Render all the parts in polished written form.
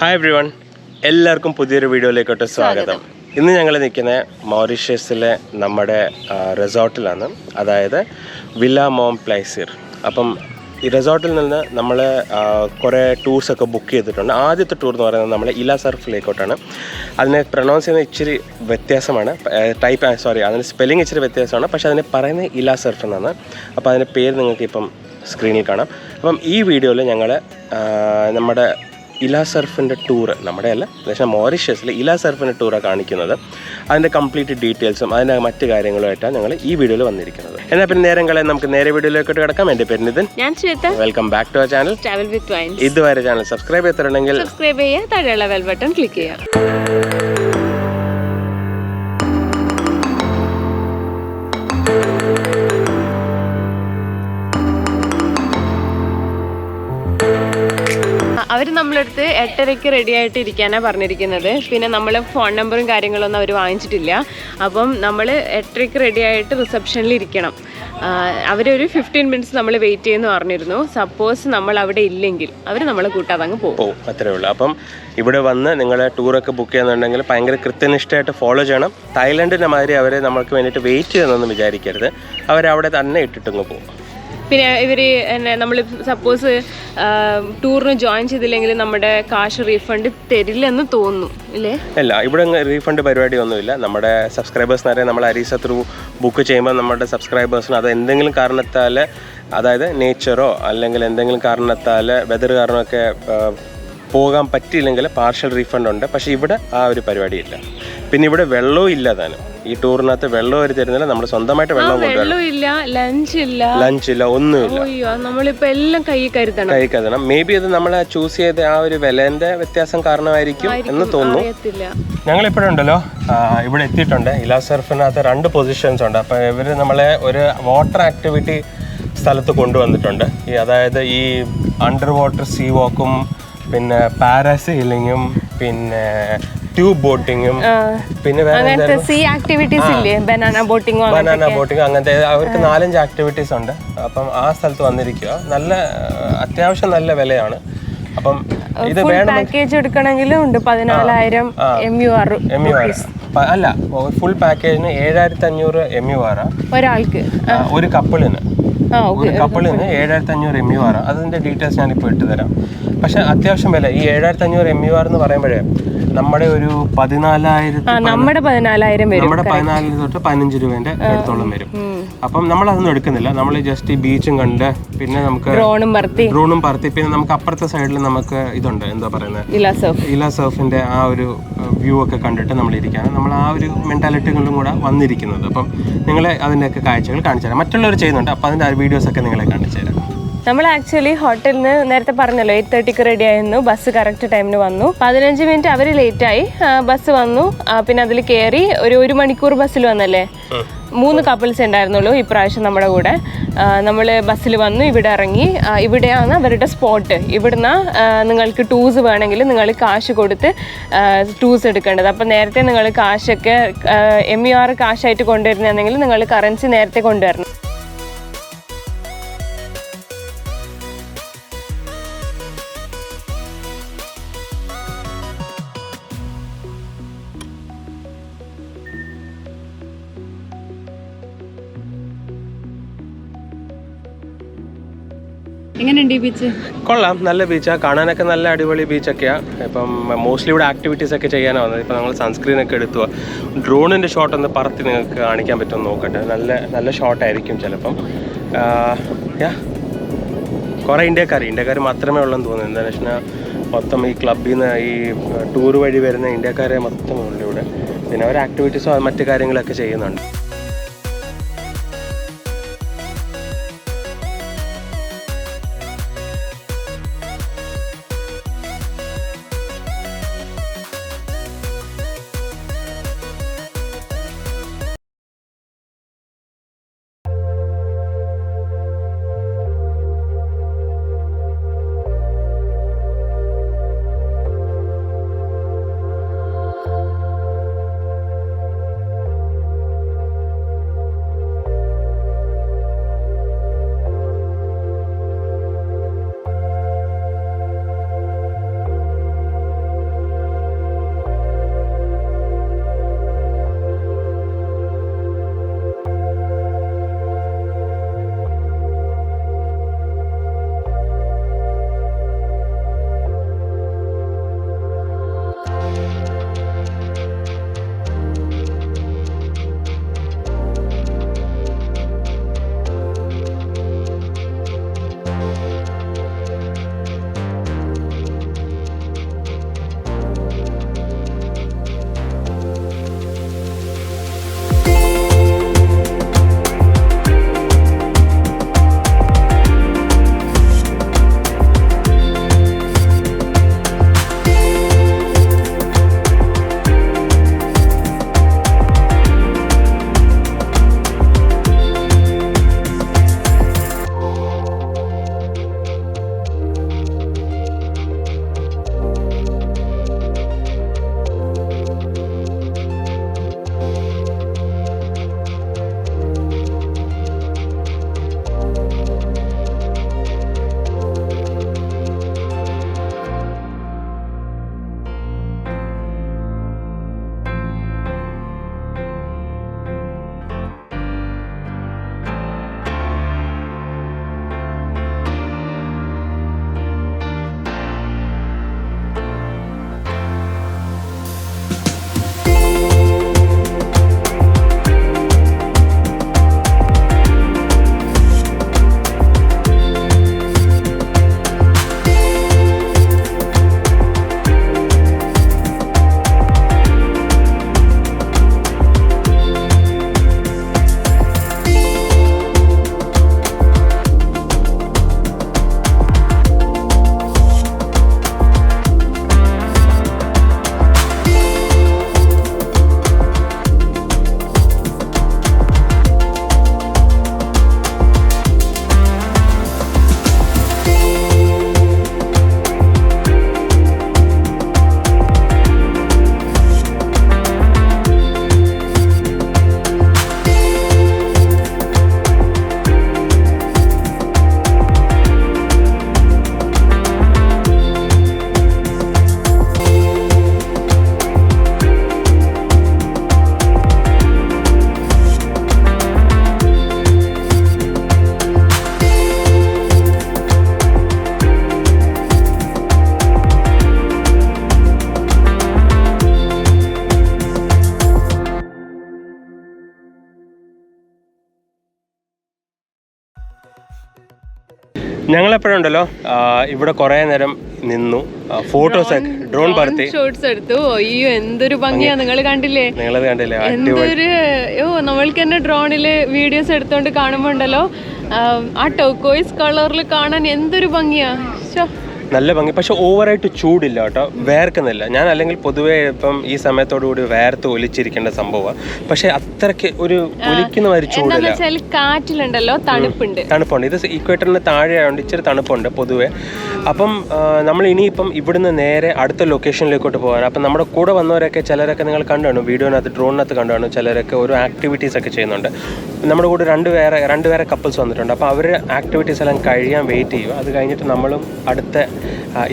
Hi everyone, എല്ലാവർക്കും പുതിയൊരു വീഡിയോയിലേക്കോട്ട് സ്വാഗതം. ഇന്ന് ഞങ്ങൾ നിൽക്കുന്നത് മൗറീഷ്യസിലെ നമ്മുടെ റിസോർട്ടിലാണ്, അതായത് വില്ല മോം പ്ലേസിർ. അപ്പം ഈ റിസോർട്ടിൽ നിന്ന് നമ്മൾ കുറേ ടൂർസൊക്കെ ബുക്ക് ചെയ്തിട്ടുണ്ട്. ആദ്യത്തെ ടൂർ എന്ന് പറയുന്നത് നമ്മൾ ഇല സർഫിലേക്കോട്ടാണ്. അതിനെ പ്രൊനൗൺസ് ചെയ്യുന്ന ഇച്ചിരി വ്യത്യാസമാണ്, അതിന് സ്പെല്ലിംഗ് ഇച്ചിരി വ്യത്യാസമാണ്, പക്ഷേ അതിനെ പറയുന്നത് ഇല സർഫ് എന്നാണ്. അപ്പോൾ അതിൻ്റെ പേര് നിങ്ങൾക്ക് ഇപ്പം സ്ക്രീനിൽ കാണാം. അപ്പം ഈ വീഡിയോയിൽ ഞങ്ങൾ നമ്മുടെ ഇല സർഫിൻ്റെ ടൂറ്, നമ്മുടെ അല്ല പക്ഷേ മൗറീഷ്യസിൽ ഇല സർഫിൻ്റെ ടൂറാണ് കാണിക്കുന്നത്. അതിൻ്റെ കംപ്ലീറ്റ് ഡീറ്റെയിൽസും അതിൻ്റെ മറ്റ് കാര്യങ്ങളുമായിട്ടാണ് ഞങ്ങൾ ഈ വീഡിയോയിൽ വന്നിരിക്കുന്നത്. എന്നാൽ പിന്നെ നേരം കളയാൻ നമുക്ക് നേരെ വീഡിയോയിലേക്കോട്ട് കിടക്കാം. എൻ്റെ പേര് നിതിൻ, ഞാൻ Shweta. Welcome back to our channel travel with Vines. ഇതുവരെ ചാനൽ സബ്സ്ക്രൈബ് ചെയ്തിട്ടുണ്ടെങ്കിൽ സബ്സ്ക്രൈബ് ചെയ്യുക, താഴെയുള്ള ബെൽ ബട്ടൺ ക്ലിക്ക് ചെയ്യുക. അവർ നമ്മളടുത്ത് 8:30 റെഡി ആയിട്ട് ഇരിക്കാനാണ് പറഞ്ഞിരിക്കുന്നത്. പിന്നെ നമ്മൾ ഫോൺ നമ്പറും കാര്യങ്ങളൊന്നും അവർ വാങ്ങിച്ചിട്ടില്ല. അപ്പം നമ്മൾ 8:30 റെഡി ആയിട്ട് റിസപ്ഷനിൽ ഇരിക്കണം. അവരൊരു 15 മിനിറ്റ്സ് നമ്മൾ വെയിറ്റ് ചെയ്യുമെന്ന് പറഞ്ഞിരുന്നു. സപ്പോസ് നമ്മൾ അവിടെ ഇല്ലെങ്കിൽ അവർ നമ്മളെ കൂട്ടാതെ അങ്ങ് പോകും. അത്രേ ഉള്ളൂ. അപ്പം ഇവിടെ വന്ന് നിങ്ങൾ ടൂറൊക്കെ ബുക്ക് ചെയ്യുന്നുണ്ടെങ്കിൽ ഭയങ്കര കൃത്യനിഷ്ഠമായിട്ട് ഫോളോ ചെയ്യണം. തായ്ലൻഡിൻ്റെ മാതിരി അവർ നമ്മൾക്ക് വേണ്ടിയിട്ട് വെയിറ്റ് ചെയ്യുന്നൊന്നും വിചാരിക്കരുത്. അവരവിടെ തന്നെ ഇട്ടിട്ടങ്ങ് പോകും. പിന്നെ ഇവർ നമ്മൾ സപ്പോസ് ടൂറിന് ജോയിൻ ചെയ്തില്ലെങ്കിൽ നമ്മുടെ കാശ് റീഫണ്ട് തരില്ലെന്ന് തോന്നുന്നു, ഇല്ലേ? അല്ല, ഇവിടെ റീഫണ്ട് പരിപാടിയൊന്നുമില്ല. നമ്മുടെ സബ്സ്ക്രൈബേഴ്സിനെ നമ്മൾ അരീസ ത്രൂ ബുക്ക് ചെയ്യുമ്പോൾ നമ്മുടെ സബ്സ്ക്രൈബേഴ്സിന് അത് എന്തെങ്കിലും കാരണത്താൽ, അതായത് നേച്ചറോ അല്ലെങ്കിൽ എന്തെങ്കിലും കാരണത്താൽ വെതർ കാരണമൊക്കെ പോകാൻ പറ്റിയില്ലെങ്കിൽ പാർഷ്യൽ റീഫണ്ട് ഉണ്ട്. പക്ഷേ ഇവിടെ ആ ഒരു പരിപാടിയില്ല. പിന്നെ ഇവിടെ വെള്ളവും ഇല്ല. താനും ഈ ടൂറിനകത്ത് വെള്ളം അവർ തരുന്നില്ല. നമ്മൾ സ്വന്തമായിട്ട് വെള്ളം കൊണ്ടുവരണം. ലഞ്ച് ഇല്ല, ഒന്നുമില്ല. നമ്മളിപ്പോ എല്ലാം കൈ കരുതണം. മേ ബി അത് നമ്മൾ ചൂസ് ചെയ്ത ആ ഒരു വിലേന്റെ വ്യത്യാസം കാരണമായിരിക്കും എന്ന് തോന്നുന്നു. ഞങ്ങളിപ്പോഴുണ്ടല്ലോ ഇവിടെ എത്തിയിട്ടുണ്ട്. ഇല സർഫിനകത്ത് 2 പൊസിഷൻസ് ഉണ്ട്. അപ്പോൾ ഇവർ നമ്മളെ ഒരു വാട്ടർ ആക്ടിവിറ്റി സ്ഥലത്ത് കൊണ്ടുവന്നിട്ടുണ്ട്. അതായത് ഈ അണ്ടർ വാട്ടർ സീ വാക്കും, പിന്നെ പാരാസെയിലിങ്ങും, പിന്നെ ട്യൂബ് ബോട്ടിങ്ങും, പിന്നെ സീ ആക്ടിവിറ്റീസ് ഇല്ലേ, ബനാന ബോട്ടിങ് അങ്ങനത്തെ അവർക്ക് 4-5 ആക്ടിവിറ്റീസ് ഉണ്ട്. അപ്പം ആ സ്ഥലത്ത് വന്നിരിക്കുക. നല്ല അത്യാവശ്യം നല്ല വിലയാണ്. അപ്പം ഇത് പാക്കേജ് എടുക്കണമെങ്കിലും ഉണ്ട് 14,000 MUR അല്ല, ഫുൾ പാക്കേജിന് 7,500 MUR ഒരാൾക്ക്, ഒരു കപ്പിളിന് 7,500 MUR. അതിൻ്റെ ഡീറ്റെയിൽസ് ഞാനിപ്പോൾ ഇട്ടുതരാം. പക്ഷെ അത്യാവശ്യം വില. ഈ 7,500 MUR എന്ന് പറയുമ്പോഴേ നമ്മുടെ ഒരു 14,000 തൊട്ട് 15 രൂപേൻ്റെ അടുത്തോളം വരും. അപ്പം നമ്മളതൊന്നും എടുക്കുന്നില്ല. നമ്മൾ ജസ്റ്റ് ഈ ബീച്ചും കണ്ട്, പിന്നെ നമുക്ക് ഡ്രോണും പറത്തി, പിന്നെ നമുക്ക് അപ്പുറത്തെ സൈഡിൽ നമുക്ക് ഇതുണ്ട്, എന്താ പറയുന്നത്, ഇല സർഫിൻ്റെ ആ ഒരു വ്യൂ ഒക്കെ കണ്ടിട്ട് നമ്മൾ ഇരിക്കുകയാണ്. നമ്മൾ ആ ഒരു മെൻറ്റാലിറ്റികളിലും കൂടെ വന്നിരിക്കുന്നത്. അപ്പം നിങ്ങളെ അതിൻ്റെയൊക്കെ കാഴ്ചകൾ കാണിച്ചു തരാം. മറ്റുള്ളവർ ചെയ്യുന്നുണ്ട്. അപ്പോൾ അതിൻ്റെ വീഡിയോസൊക്കെ നിങ്ങളെ കാണിച്ചു തരാം. നമ്മൾ ആക്ച്വലി ഹോട്ടലിൽ നിന്ന് നേരത്തെ പറഞ്ഞല്ലോ 8:30 റെഡി ആയിരുന്നു. ബസ് കറക്റ്റ് ടൈമിന് വന്നു. 15 മിനിറ്റ് അവർ ലേറ്റായി. ബസ് വന്നു. പിന്നെ അതിൽ കയറി ഒരു 1 മണിക്കൂർ ബസ്സിൽ വന്നല്ലേ. 3 കപ്പിൾസ് ഉണ്ടായിരുന്നുള്ളൂ ഇപ്രാവശ്യം നമ്മുടെ കൂടെ. നമ്മൾ ബസ്സിൽ വന്നു, ഇവിടെ ഇറങ്ങി. ഇവിടെയാണ് അവരുടെ സ്പോട്ട്. ഇവിടുന്ന് നിങ്ങൾക്ക് ടൂസ് വേണമെങ്കിൽ നിങ്ങൾ കാശ് കൊടുത്ത് ടൂസ് എടുക്കേണ്ടത്. അപ്പം നേരത്തെ നിങ്ങൾ കാശൊക്കെ MUR കാശായിട്ട് കൊണ്ടുവരുന്നതെങ്കിൽ നിങ്ങൾ കറൻസി നേരത്തെ കൊണ്ടുവരണം. എങ്ങനെയുണ്ട് ഈ ബീച്ച്? കൊള്ളാം, നല്ല ബീച്ചാണ്. കാണാനൊക്കെ നല്ല അടിപൊളി ബീച്ചൊക്കെയാണ്. ഇപ്പം മോസ്റ്റ്ലി ഇവിടെ ആക്ടിവിറ്റീസ് ഒക്കെ ചെയ്യാനാണ് വന്നത്. ഇപ്പം നമ്മൾ സൺസ്ക്രീനൊക്കെ എടുത്തു. ഡ്രോണിൻ്റെ ഷോട്ട് ഒന്ന് പറത്തി നിങ്ങൾക്ക് കാണിക്കാൻ പറ്റുമെന്ന് നോക്കട്ടെ. നല്ല ഷോട്ടായിരിക്കും ചിലപ്പം. കുറേ ഇന്ത്യക്കാർ മാത്രമേ ഉള്ളെന്ന് തോന്നുന്നു. എന്താണെന്ന് വെച്ചാൽ മൊത്തം ഈ ക്ലബിൽ നിന്ന് ഈ ടൂർ വഴി വരുന്ന ഇന്ത്യക്കാരെ മൊത്തം ഉള്ളു ഇവിടെ. പിന്നെ അവർ ആക്ടിവിറ്റീസോ മറ്റു കാര്യങ്ങളൊക്കെ ചെയ്യുന്നുണ്ട്. ഞങ്ങളെപ്പോഴുണ്ടല്ലോ ഇവിടെ കുറേ നേരം നിന്നു, ഫോട്ടോസൊക്കെ ഡ്രോൺ പറത്തി ഷോട്ട്സ് എടുത്തു. അയ്യോ എന്തൊരു ഭംഗിയാ, നിങ്ങൾ കണ്ടില്ലേ? നിങ്ങളത് കണ്ടില്ലേ? എന്തൊരു നമ്മൾക്ക് തന്നെ ഡ്രോണില് വീഡിയോസ് എടുത്തോണ്ട് കാണുമ്പോ ഉണ്ടല്ലോ ആ ടോക്കോയ്സ് കളറിൽ കാണാൻ എന്തൊരു ഭംഗിയാ. നല്ല ഭംഗി. പക്ഷെ ഓവറായിട്ട് ചൂടില്ല കേട്ടോ, വേർക്കുന്നില്ല. ഞാൻ അല്ലെങ്കിൽ പൊതുവേ ഇപ്പം ഈ സമയത്തോടുകൂടി വേർത്ത് ഒലിച്ചിരിക്കേണ്ട സംഭവമാണ്. പക്ഷെ അത്രയ്ക്ക് ഒരു ഒലിക്കുന്ന ഒരു ചൂടില്ല. കാറ്റിലുണ്ടല്ലോ തണുപ്പുണ്ട്. ഇത് ഇക്വേറ്ററിന് താഴെ ആയതുകൊണ്ട് ഇച്ചിരി തണുപ്പുണ്ട് പൊതുവെ. അപ്പം നമ്മൾ ഇനിയിപ്പം ഇവിടുന്ന് നേരെ അടുത്ത ലൊക്കേഷനിലേക്കോട്ട് പോകാൻ. അപ്പം നമ്മുടെ കൂടെ വന്നവരൊക്കെ ചിലരൊക്കെ നിങ്ങൾ കണ്ടാണ് വീഡിയോനകത്ത്, ഡ്രോണിനകത്ത് കണ്ടാണ്. ചിലരൊക്കെ ഓരോ ആക്ടിവിറ്റീസ് ഒക്കെ ചെയ്യുന്നുണ്ട്. നമ്മുടെ കൂടെ രണ്ട് വേറെ കപ്പിൾസ് വന്നിട്ടുണ്ട്. അപ്പോൾ അവർ ആക്ടിവിറ്റീസ് എല്ലാം കഴിയാൻ വെയിറ്റ് ചെയ്യുക. അത് കഴിഞ്ഞിട്ട് നമ്മളും അടുത്ത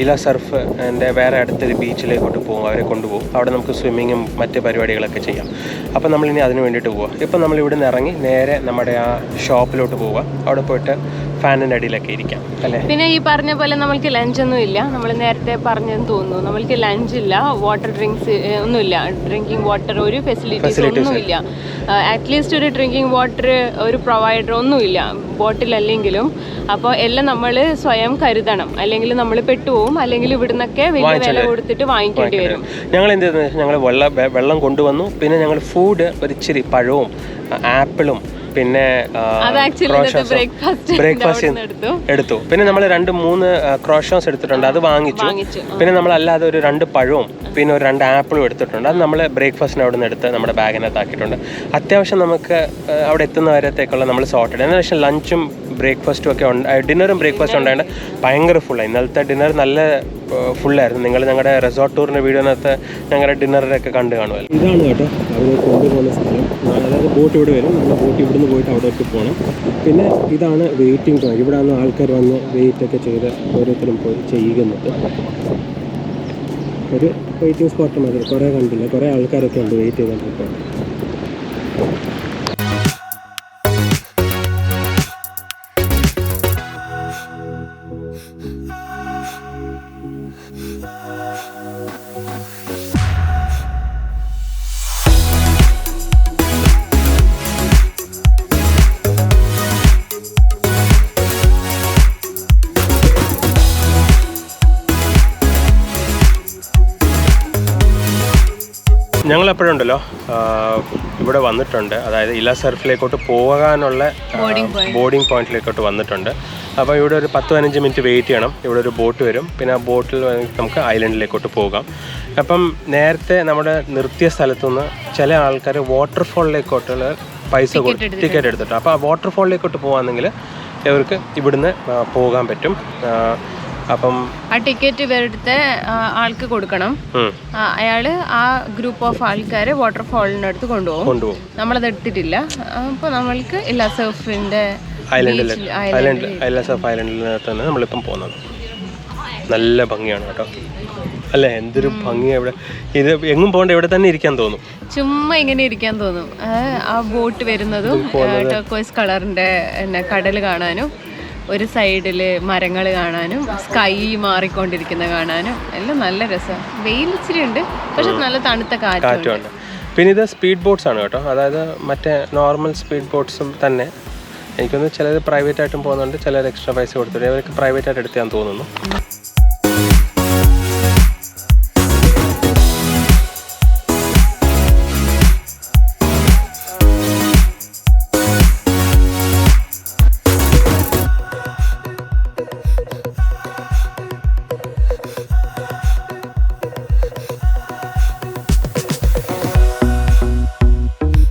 ഇല സർഫ് എൻ്റെ വേറെ അടുത്തൊരു ബീച്ചിലേക്കോട്ട് പോകും, അവരെ കൊണ്ടുപോകും. അവിടെ നമുക്ക് സ്വിമ്മിങ്ങും മറ്റ് പരിപാടികളൊക്കെ ചെയ്യാം. അപ്പോൾ നമ്മളിനി അതിന് വേണ്ടിയിട്ട് പോവുക. ഇപ്പം നമ്മൾ ഇവിടെ നിന്ന് ഇറങ്ങി നേരെ നമ്മുടെ ആ ഷോപ്പിലോട്ട് പോവുക. അവിടെ പോയിട്ട് ഫാനിൻ്റെ അടിയിലൊക്കെ ഇരിക്കാം അല്ലേ. പിന്നെ ഈ പറഞ്ഞ പോലെ നമ്മൾക്ക് ലഞ്ചൊന്നും ഇല്ല. നമ്മൾ നേരത്തെ പറഞ്ഞെന്ന് തോന്നുന്നു, നമ്മൾക്ക് ലഞ്ച് ഇല്ല, വാട്ടർ ഡ്രിങ്ക്സ് ഒന്നുമില്ല, ഡ്രിങ്കിങ് വാട്ടർ ഒരു ഫെസിലിറ്റീസ് ഒന്നുമില്ല. അറ്റ്ലീസ്റ്റ് ഒരു ഡ്രിങ്കിങ് വാട്ടർ ഒരു പ്രൊവൈഡർ ഒന്നുമില്ല ബോട്ടിലല്ലെങ്കിലും. അപ്പോൾ എല്ലാം നമ്മൾ സ്വയം കരുതണം, അല്ലെങ്കിൽ നമ്മൾ പെട്ടുപോകും, അല്ലെങ്കിൽ ഇവിടുന്നൊക്കെ വലിയ വില കൊടുത്തിട്ട് വാങ്ങിക്കേണ്ടി വരും. ഞങ്ങൾ എന്ത് ചെയ്തെന്ന് ഞങ്ങൾ വെള്ളം കൊണ്ടുവന്നു. പിന്നെ ഞങ്ങൾ ഫുഡ് ഒരിച്ചിരി പഴവും ആപ്പിളും പിന്നെ ബ്രേക്ക്ഫാസ്റ്റ് എടുത്തു. പിന്നെ നമ്മൾ 2-3 ക്രോഷോസ് എടുത്തിട്ടുണ്ട്, അത് വാങ്ങിച്ചു. പിന്നെ നമ്മളല്ലാതെ ഒരു 2 പഴവും പിന്നെ ഒരു 2 ആപ്പിളും എടുത്തിട്ടുണ്ട്. അത് നമ്മൾ ബ്രേക്ക്ഫാസ്റ്റിന് അവിടെ നിന്ന് എടുത്ത് നമ്മുടെ ബാഗിനകത്ത് ആക്കിയിട്ടുണ്ട്. അത്യാവശ്യം നമുക്ക് അവിടെ എത്തുന്നവരത്തേക്കുള്ള നമ്മൾ സോർട്ടഡ്. അതിന് ശേഷം ലഞ്ചും ബ്രേക്ക്ഫാസ്റ്റും ഒക്കെ ഡിന്നറും ബ്രേക്ക്ഫാസ്റ്റും ഉണ്ടായത് ഭയങ്കര ഫുള്ളായി. ഇന്നലത്തെ ഡിന്നർ നല്ല ഫുള്ളായിരുന്നു. നിങ്ങൾ ഞങ്ങളുടെ റിസോർട്ട് ടൂറിൻ്റെ വീഡിയോനകത്ത് ഞങ്ങളുടെ ഡിന്നറിലൊക്കെ കണ്ടു കാണുമല്ലോ. ഇതാണ് കേട്ടോ അവർ കൊണ്ടുപോകുന്ന സ്ഥലം. അതായത് ബോട്ട് ഇവിടെ വരും, നമ്മൾ ബോട്ട് ഇവിടുന്ന് പോയിട്ട് അവിടേക്ക് പോകണം. പിന്നെ ഇതാണ് വെയിറ്റിംഗ് പോയിന്റ്. ഇവിടെ നിന്ന് ആൾക്കാർ വന്ന് വെയിറ്റൊക്കെ ചെയ്ത് ഓരോരുത്തരും പോയി ചെയ്യുന്നത്. ഒരു വെയിറ്റിംഗ് സ്പോട്ട് മതി. കുറേ കണ്ടില്ല, കുറേ ആൾക്കാരൊക്കെ ഉണ്ട് വെയിറ്റ് ചെയ്തുകൊണ്ടിരിക്കുക. ഞങ്ങളെപ്പോഴുണ്ടല്ലോ ഇവിടെ വന്നിട്ടുണ്ട്, അതായത് ഇല സർഫിലേക്കോട്ട് പോകാനുള്ള ബോർഡിംഗ് പോയിന്റിലേക്കോട്ട് വന്നിട്ടുണ്ട്. അപ്പോൾ ഇവിടെ ഒരു 10-15 മിനിറ്റ് വെയിറ്റ് ചെയ്യണം. ഇവിടെ ഒരു ബോട്ട് വരും. പിന്നെ ആ ബോട്ടിൽ നമുക്ക് ഐലൻഡിലേക്കോട്ട് പോകാം. അപ്പം നേരത്തെ നമ്മുടെ നിർത്തിയ സ്ഥലത്തുനിന്ന് ചില ആൾക്കാർ വാട്ടർഫോളിലേക്കോട്ടുള്ള പൈസ ടിക്കറ്റ് എടുത്തിട്ട്, അപ്പോൾ ആ വാട്ടർഫോളിലേക്കോട്ട് പോകാമെന്നെങ്കിൽ ഇവർക്ക് ഇവിടുന്ന് പോകാൻ പറ്റും. അപ്പം ആ ടിക്കറ്റ് ഇവരുടെ ആൾക്ക് കൊടുക്കണം. അയാള് ആ ഗ്രൂപ്പ് ഓഫ് ആൾക്കാരെ വാട്ടർഫോളിൻ്റെ അടുത്ത് കൊണ്ടുപോകും. നമ്മളത് എടുത്തിട്ടില്ല. അപ്പോൾ നമ്മൾക്ക് ഇല സർഫിൻ്റെ ഐലൻഡിനകത്താണ് നമ്മളിപ്പം പോകുന്നത്. നല്ല ഭംഗിയാണ് കേട്ടോ അല്ലേ, എന്തൊരു ഭംഗിയാണ് ഇവിടെ. ഇത് എങ്ങും പോകണ്ട, ഇവിടെ തന്നെ ഇരിക്കാൻ തോന്നും, ചുമ്മാ ഇങ്ങനെ ഇരിക്കാൻ തോന്നും. ആ ബോട്ട് വരുന്നതും ടർക്കോയ്സ് കളറിൻ്റെ കടൽ കാണാനും, ഒരു സൈഡിൽ മരങ്ങൾ കാണാനും, സ്കൈ മാറിക്കൊണ്ടിരിക്കുന്ന കാണാനും എല്ലാം നല്ല രസമാണ്. വെയിൽ ഇച്ചിരി ഉണ്ട്, പക്ഷെ നല്ല തണുത്ത കാറ്റുണ്ട്. പിന്നെ ഇത് സ്പീഡ് ബോട്ട്സ് ആണ് കേട്ടോ, അതായത് മറ്റേ നോർമൽ സ്പീഡ് ബോട്ട്സും തന്നെ. എനിക്കൊന്ന് ചിലർ പ്രൈവറ്റ് ആയിട്ടും പോകുന്നുണ്ട്, ചിലർ എക്സ്ട്രാ പൈസ കൊടുത്തിട്ട്. അവർക്ക് പ്രൈവറ്റ് ആയിട്ട് എടുത്താൻ തോന്നുന്നു.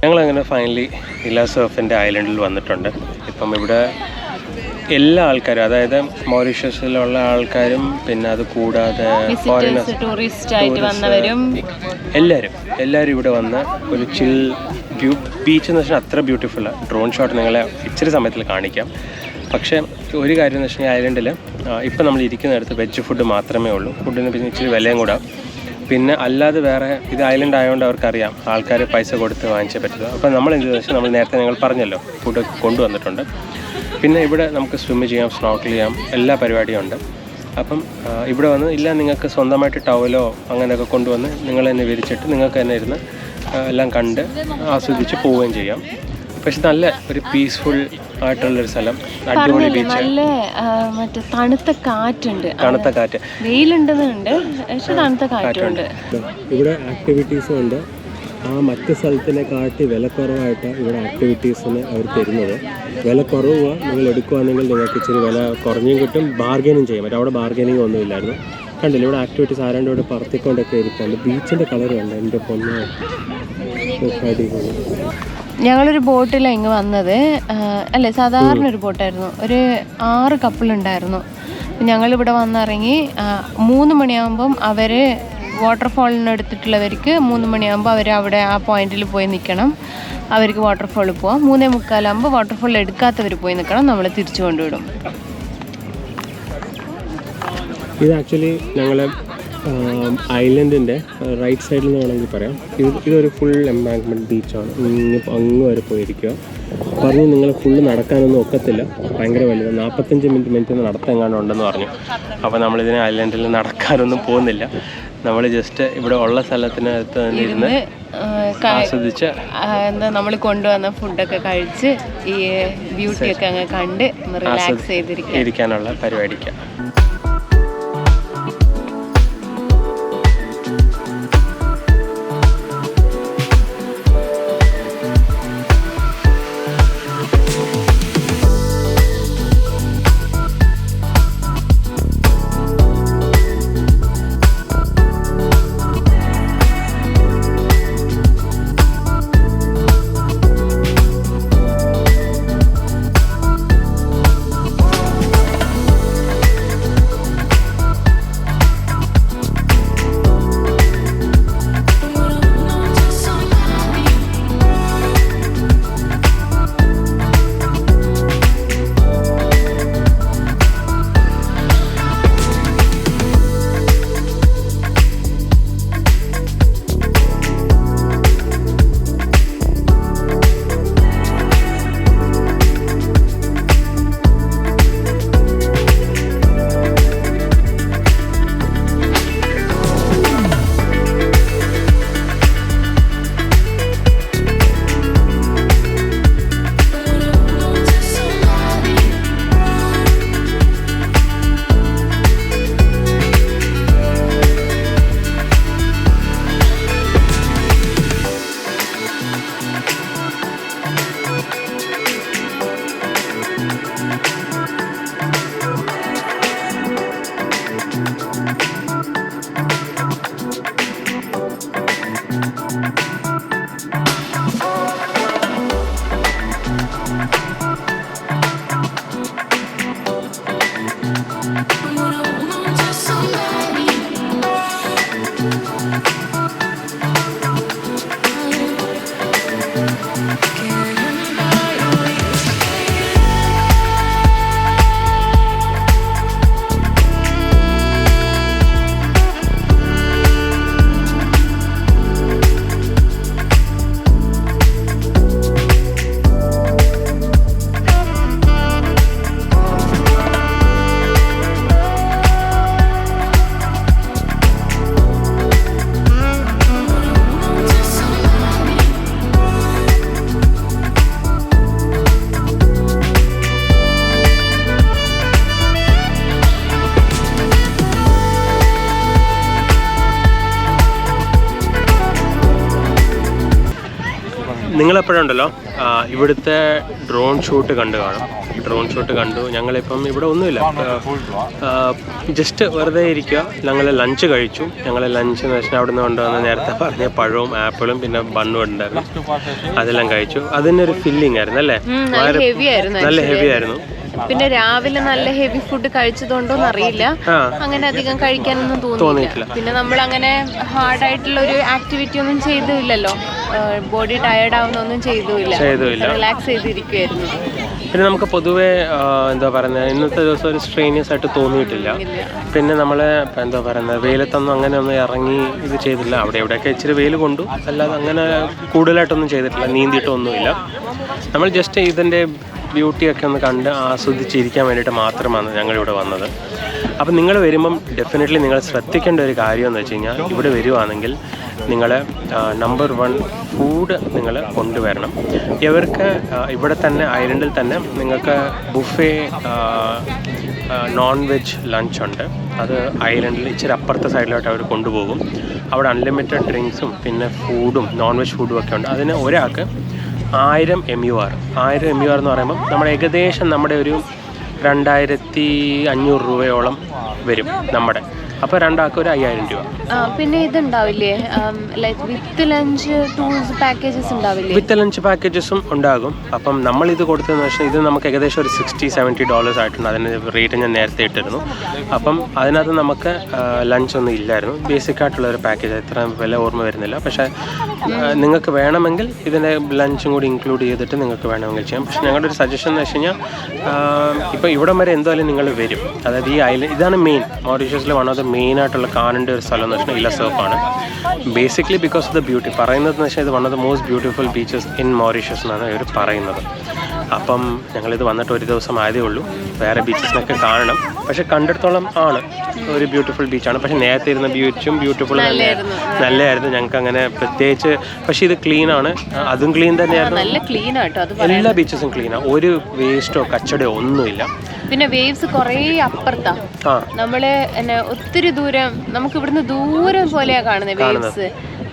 ഞങ്ങളങ്ങനെ ഫൈനലി ഇല സർഫിൻ്റെ ഐലൻഡിൽ വന്നിട്ടുണ്ട്. ഇപ്പം ഇവിടെ എല്ലാ ആൾക്കാരും, അതായത് മൗറീഷ്യസിലുള്ള ആൾക്കാരും പിന്നെ അത് കൂടാതെ ഫോറിനേഴ്സ്, എല്ലാവരും ഇവിടെ വന്ന് ഒരു ചിൽ ബീച്ച് എന്ന് വെച്ചാൽ അത്ര ബ്യൂട്ടിഫുള്ളാണ്. ഡ്രോൺ ഷോട്ട് നിങ്ങളെ ഇച്ചിരി സമയത്തിൽ കാണിക്കാം. പക്ഷേ ഒരു കാര്യം എന്ന് വെച്ചാൽ ഐലൻഡിൽ ഇപ്പം നമ്മൾ ഇരിക്കുന്നിടത്ത് വെജ് ഫുഡ് മാത്രമേ ഉള്ളൂ. ഫുഡിന് പിന്നെ ഇച്ചിരി വിലയും കൂടാ. പിന്നെ അല്ലാതെ വേറെ ഇത് ഐലൻഡ് ആയതുകൊണ്ട് അവർക്കറിയാം ആൾക്കാർ പൈസ കൊടുത്ത് വാങ്ങിച്ചേ പറ്റുള്ളൂ. അപ്പോൾ നമ്മൾ എന്തെന്ന് വെച്ചാൽ നമ്മൾ നേരത്തെ ഞങ്ങൾ പറഞ്ഞല്ലോ ഫുഡ് കൊണ്ടുവന്നിട്ടുണ്ട്. പിന്നെ ഇവിടെ നമുക്ക് സ്വിമ്മ് ചെയ്യാം, സ്നോർക്കിൾ ചെയ്യാം, എല്ലാ പരിപാടിയും ഉണ്ട്. അപ്പം ഇവിടെ വന്ന് ഇല്ല നിങ്ങൾക്ക് സ്വന്തമായിട്ട് ടവലോ അങ്ങനെയൊക്കെ കൊണ്ടുവന്ന് നിങ്ങൾ തന്നെ വിരിച്ചിട്ട് നിങ്ങൾക്ക് തന്നെ ഇരുന്ന് എല്ലാം കണ്ട് ആസ്വദിച്ച് പോവുകയും ചെയ്യാം. പക്ഷെ നല്ല ഒരു പീസ്ഫുൾ ആയിട്ടുള്ളൊരു സ്ഥലം, അടിപൊളി ബീച്ച്. നല്ല മറ്റേ തണുത്ത കാറ്റുണ്ട്, തണുത്ത കാറ്റ്, വെയിലുണ്ടെന്നുണ്ട് പക്ഷെ തണുത്ത കാറ്റുണ്ട്. ഇവിടെ ആക്ടിവിറ്റീസും ഉണ്ട്. ആ മറ്റ് സ്ഥലത്തിനെ കാട്ടി വിലക്കുറവായിട്ട് ഇവിടെ ആക്ടിവിറ്റീസിന് അവർ തരുന്നത്. വില കുറവ് നിങ്ങൾ എടുക്കുകയാണെങ്കിൽ നിങ്ങൾക്ക് ഇച്ചിരി വില കുറഞ്ഞും കിട്ടും, ബാർഗൈനും ചെയ്യാൻ പറ്റും. അവിടെ ബാർഗൈനിങ് ഒന്നും ഇല്ലായിരുന്നു. കണ്ടില്ല, ഇവിടെ ആക്ടിവിറ്റീസ് ആരാണ്ട് ഇവിടെ പറത്തിക്കൊണ്ടൊക്കെ ഇരിക്കുന്നുണ്ട്. ബീച്ചിൻ്റെ കളർ കണ്ട് എൻ്റെ പൊന്ന്. ഞങ്ങളൊരു ബോട്ടിലാണ് ഇങ്ങ് വന്നത്, അല്ലേ സാധാരണ ഒരു ബോട്ടായിരുന്നു. ഒരു 6 കപ്പിളുണ്ടായിരുന്നു. ഞങ്ങളിവിടെ വന്നിറങ്ങി 3 മണിയാകുമ്പം അവർ വാട്ടർഫോളിന് എടുത്തിട്ടുള്ളവർക്ക് 3 മണിയാകുമ്പോൾ അവർ അവിടെ ആ പോയിന്റിൽ പോയി നിൽക്കണം. അവർക്ക് വാട്ടർഫോളിൽ പോവാം. 3:45 വാട്ടർഫോളിൽ എടുക്കാത്തവർ പോയി നിൽക്കണം. നമ്മൾ തിരിച്ചു കൊണ്ടുവിടും. ഇത് ആക്ച്വലി ഞങ്ങൾ ഐലൻഡിൻ്റെ റൈറ്റ് സൈഡിൽ നിന്ന് വേണമെങ്കിൽ പറയാം. ഇതൊരു ഫുൾ എംബാങ്ക്മെൻറ്റ് ബീച്ചാണ്. അങ്ങ് വരെ പോയിരിക്കുക. പറഞ്ഞ് നിങ്ങൾ ഫുള്ള് നടക്കാനൊന്നും ഒക്കത്തില്ല, ഭയങ്കര വലുത്. 45 മിനിറ്റ് നടത്തെങ്ങാനും ഉണ്ടെന്ന് പറഞ്ഞു. അപ്പോൾ നമ്മളിതിനെ ഐലൻഡിൽ നടക്കാനൊന്നും പോകുന്നില്ല. നമ്മൾ ജസ്റ്റ് ഇവിടെ ഉള്ള സ്ഥലത്തിനകത്ത് ഇരുന്ന് ആസ്വദിച്ച് എന്താ നമ്മൾ കൊണ്ടുവന്ന ഫുഡൊക്കെ കഴിച്ച് ഈ ബ്യൂട്ടിയൊക്കെ അങ്ങ് കണ്ട് റിലാക്സ് ചെയ്തിരിക്കാനുള്ള പരിപാടിക്കാണ്. നിങ്ങളെപ്പോഴുണ്ടല്ലോ ഇവിടുത്തെ ഡ്രോൺ ഷൂട്ട് കണ്ടു കാണും. ഡ്രോൺ ഷൂട്ട് കണ്ടു. ഞങ്ങളിപ്പം ഇവിടെ ഒന്നുമില്ല, ജസ്റ്റ് വെറുതെ ഇരിക്കുക. ഞങ്ങൾ ലഞ്ച് കഴിച്ചു. ഞങ്ങൾ ലഞ്ച് എന്ന് വെച്ചാൽ അവിടെ നിന്ന് കൊണ്ടുവന്ന് നേരത്തെ പറഞ്ഞ പഴവും ആപ്പിളും പിന്നെ ബണ്ണും ഉണ്ടായിരുന്നു, അതെല്ലാം കഴിച്ചു. അതിനൊരു ഫില്ലിംഗ് ആയിരുന്നു അല്ലേ, നല്ല ഹെവി ആയിരുന്നു. പിന്നെ രാവിലെ നല്ല ഹെവി ഫുഡ് കഴിച്ചതുകൊണ്ടോന്ന് അറിയില്ല, അങ്ങനെ അധികം കഴിക്കാനൊന്നും തോന്നിയിട്ടില്ല. പിന്നെ നമ്മൾ അങ്ങനെ ഹാർഡായിട്ടുള്ള ഒരു ആക്ടിവിറ്റി ഒന്നും ചെയ്തില്ലല്ലോ, ബോഡി ടയേർഡ് ആവുന്നൊന്നും ചെയ്തില്ല, റിലാക്സ് ചെയ്തിരിക്കുവായിരുന്നു. പിന്നെ നമുക്ക് പൊതുവേ എന്താ പറയുന്നത്, ഇന്നത്തെ ദിവസം ഒരു സ്ട്രെയിനിയസ് ആയിട്ട് തോന്നിയിട്ടില്ല. പിന്നെ നമ്മൾ എന്താ പറയുന്നത്, വെയിലത്തൊന്നും അങ്ങനെ ഒന്നും ഇറങ്ങി ഇത് ചെയ്തില്ല. അവിടെ എവിടെയൊക്കെ ഇച്ചിരി വെയിൽ കൊണ്ടു, അല്ലാതെ അങ്ങനെ കൂടുതലായിട്ടൊന്നും ചെയ്തിട്ടില്ല, നീന്തിയിട്ടൊന്നുമില്ല. നമ്മൾ ജസ്റ്റ് ഇതിൻ്റെ ബ്യൂട്ടിയൊക്കെ ഒന്ന് കണ്ട് ആസ്വദിച്ചിരിക്കാൻ വേണ്ടിയിട്ട് മാത്രമാണ് ഞങ്ങളിവിടെ വന്നത്. അപ്പം നിങ്ങൾ വരുമ്പം ഡെഫിനറ്റ്ലി നിങ്ങൾ ശ്രദ്ധിക്കേണ്ട ഒരു കാര്യം എന്ന് വെച്ച് കഴിഞ്ഞാൽ ഇവിടെ വരുവാണെങ്കിൽ നിങ്ങൾ നമ്പർ 1 ഫുഡ് നിങ്ങൾ കൊണ്ടുവരണം. ഇവർക്ക് ഇവിടെ തന്നെ ഐലൻഡിൽ തന്നെ നിങ്ങൾക്ക് ബുഫേ നോൺ വെജ് ലഞ്ച് ഉണ്ട്. അത് ഐലൻഡിൽ ഇച്ചിരി അപ്പുറത്തെ സൈഡിലോട്ട് അവർ കൊണ്ടുപോകും. അവിടെ അൺലിമിറ്റഡ് ഡ്രിങ്ക്സും പിന്നെ ഫുഡും നോൺ വെജ് ഫുഡും ഒക്കെ ഉണ്ട്. അതിന് ഒരാൾക്ക് 1000 MUR എന്ന് പറയുമ്പം നമ്മുടെ ഏകദേശം നമ്മുടെ ഒരു 2500 രൂപയോളം വരും നമ്മുടെ. അപ്പോൾ രണ്ടാൾക്ക് ഒരു 5000 രൂപ. പിന്നെ ഇതുണ്ടാവില്ലേ വിത്ത് ലഞ്ച് ടൂൾസ് പാക്കേജസ് ഉണ്ടാവില്ലേ? വിത്ത് ലഞ്ച് പാക്കേജസും ഉണ്ടാകും. അപ്പം നമ്മളിത് കൊടുത്തതെന്ന് വെച്ചാൽ ഇത് നമുക്ക് ഏകദേശം ഒരു $60-70 ആയിട്ടുണ്ട്. അതിന് റേറ്റ് ഞാൻ നേരത്തെ ഇട്ടിരുന്നു. അപ്പം അതിനകത്ത് നമുക്ക് ലഞ്ചൊന്നും ഇല്ലായിരുന്നു. ബേസിക്കായിട്ടുള്ളൊരു പാക്കേജ്, എത്ര വില ഓർമ്മ വരുന്നില്ല. പക്ഷേ നിങ്ങൾക്ക് വേണമെങ്കിൽ ഇതിൻ്റെ ലഞ്ചും കൂടി ഇൻക്ലൂഡ് ചെയ്തിട്ട് നിങ്ങൾക്ക് വേണമെങ്കിൽ ചെയ്യാം. പക്ഷേ ഞങ്ങളുടെ ഒരു സജഷൻ എന്ന് വെച്ച് കഴിഞ്ഞാൽ ഇപ്പോൾ ഇവിടം വരെ എന്തായാലും നിങ്ങൾ വരും. അതായത് ഈ ഐലൻഡ് ഇതാണ് മെയിൻ മൗറീഷ്യസിൽ വൺ ഓഫ് ദ മെയിനായിട്ടുള്ള കാണേണ്ട ഒരു സ്ഥലം എന്ന് വെച്ചാൽ ഇലസേർഫാണ്. Basically because of the beauty. പറയുന്നതെന്ന് വെച്ചാൽ ഇത് one of the most beautiful beaches in Mauritius എന്നാണ് ഇവർ പറയുന്നത്. അപ്പം ഞങ്ങളിത് വന്നിട്ട് ഒരു ദിവസം ആയതേ ഉള്ളൂ. വേറെ ബീച്ചസിനൊക്കെ കാണണം. പക്ഷെ കണ്ടിടത്തോളം ആണ് ഒരു ബ്യൂട്ടിഫുൾ ബീച്ചാണ്. പക്ഷെ നേരത്തെ ഇരുന്ന ബീച്ചും ബ്യൂട്ടിഫുൾ നല്ലതായിരുന്നു. ഞങ്ങൾക്ക് അങ്ങനെ പ്രത്യേകിച്ച്. പക്ഷേ ഇത് ക്ലീനാണ്, അതും ക്ലീൻ തന്നെയായിരുന്നു. എല്ലാ ബീച്ചസും ക്ലീനാണ്. ഒരു വേസ്റ്റോ കച്ചടയോ ഒന്നുമില്ല. പിന്നെ വേവ്സ് കുറേ അപ്പുറത്താ. നമ്മള് ഒത്തിരി ദൂരം, നമുക്ക് ഇവിടുന്ന് ദൂരം പോലെയാ കാണുന്നത് വേവ്സ്.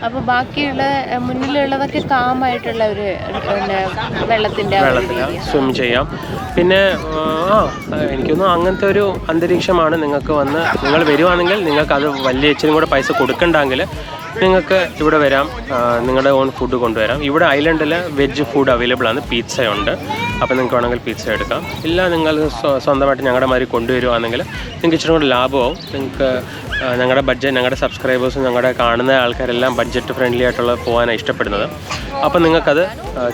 അപ്പൊ ബാക്കിയുള്ള മുന്നിലുള്ളതൊക്കെ കാമായിട്ടുള്ള ഒരു വെള്ളത്തിൽ സ്വിം ചെയ്യാം. പിന്നെ എനിക്കൊന്നും അങ്ങനത്തെ ഒരു അന്തരീക്ഷമാണ്. നിങ്ങൾക്ക് വന്ന് നിങ്ങൾ വരുവാണെങ്കിൽ നിങ്ങൾക്ക് അത് വലിയ ഇച്ചിരി കൂടെ പൈസ കൊടുക്കണ്ടെങ്കിൽ നിങ്ങൾക്ക് ഇവിടെ വരാം. നിങ്ങളുടെ ഓൺ ഫുഡ് കൊണ്ടുവരാം. ഇവിടെ ഐലൻഡിൽ വെജ് ഫുഡ് അവൈലബിൾ ആണ്. പിസ്സ ഉണ്ട്. അപ്പോൾ നിങ്ങൾക്ക് വേണമെങ്കിൽ പിസ്സ എടുക്കാം. ഇല്ല നിങ്ങൾ സ്വന്തമായിട്ട് ഞങ്ങളുടെ മാതിരി കൊണ്ടുവരുവാണെങ്കിൽ നിങ്ങൾക്ക് ഇച്ചിരി കൂടെ ലാഭമാവും. നിങ്ങൾക്ക് ഞങ്ങളുടെ ബഡ്ജറ്റ്, ഞങ്ങളുടെ സബ്സ്ക്രൈബേഴ്സും ഞങ്ങളുടെ കാണുന്ന ആൾക്കാരെല്ലാം ബഡ്ജറ്റ് ഫ്രണ്ട്ലി ആയിട്ടുള്ള പോകാനാണ് ഇഷ്ടപ്പെടുന്നത്. അപ്പോൾ നിങ്ങൾക്കത്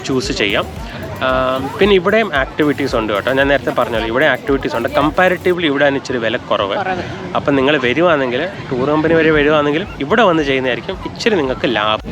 ചൂസ് ചെയ്യാം. പിന്നെ ഇവിടെയും ആക്ടിവിറ്റീസ് ഉണ്ട് കേട്ടോ. ഞാൻ നേരത്തെ പറഞ്ഞല്ലോ ഇവിടെ ആക്ടിവിറ്റീസ് ഉണ്ട്. കമ്പാരിറ്റീവ്ലി ഇവിടെ ഇച്ചിരി വില കുറവ്. അപ്പം നിങ്ങൾ വരുവാണെങ്കിൽ, ടൂർ കമ്പനി വരെ വരുവാണെങ്കിലും ഇവിടെ വന്ന് ചെയ്യുന്നതായിരിക്കും ഇച്ചിരി നിങ്ങൾക്ക് ലാഭം.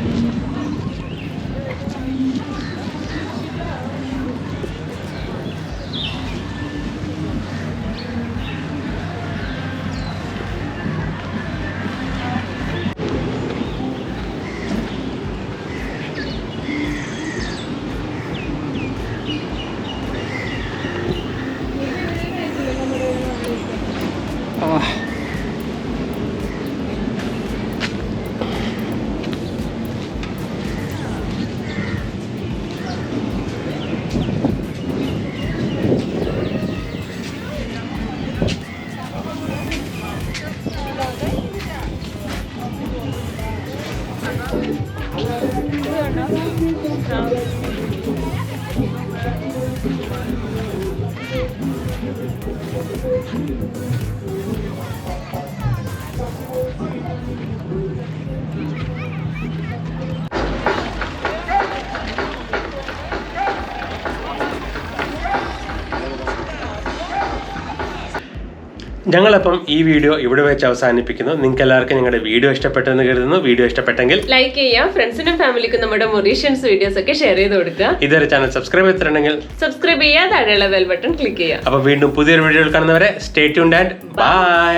ഞങ്ങളപ്പം ഈ വീഡിയോ ഇവിടെ വെച്ച് അവസാനിപ്പിക്കുന്നു. നിങ്ങൾക്ക് എല്ലാവർക്കും ഞങ്ങളുടെ വീഡിയോ ഇഷ്ടപ്പെട്ടെന്ന് കരുതുന്നു. വീഡിയോ ഇഷ്ടപ്പെട്ടെങ്കിൽ ലൈക്ക് ചെയ്യാം. ഫ്രണ്ട്സിനും ഫാമിലിക്കും നമ്മുടെ മൊറീഷ്യൻസ് വീഡിയോസ് ഒക്കെ ഷെയർ ചെയ്ത് കൊടുക്കുക. ഇതൊരു ചാനൽ സബ്സ്ക്രൈബ് ചെയ്തിട്ടുണ്ടെങ്കിൽ സബ്സ്ക്രൈബ് ചെയ്യാതെ താഴെയുള്ള ബെൽ ബട്ടൺ ക്ലിക്ക് ചെയ്യാം. അപ്പൊ വീണ്ടും പുതിയൊരു വീഡിയോയിൽ കാണുന്നവരെ സ്റ്റേ ട്യൂൺഡ് ആൻഡ് ബൈ.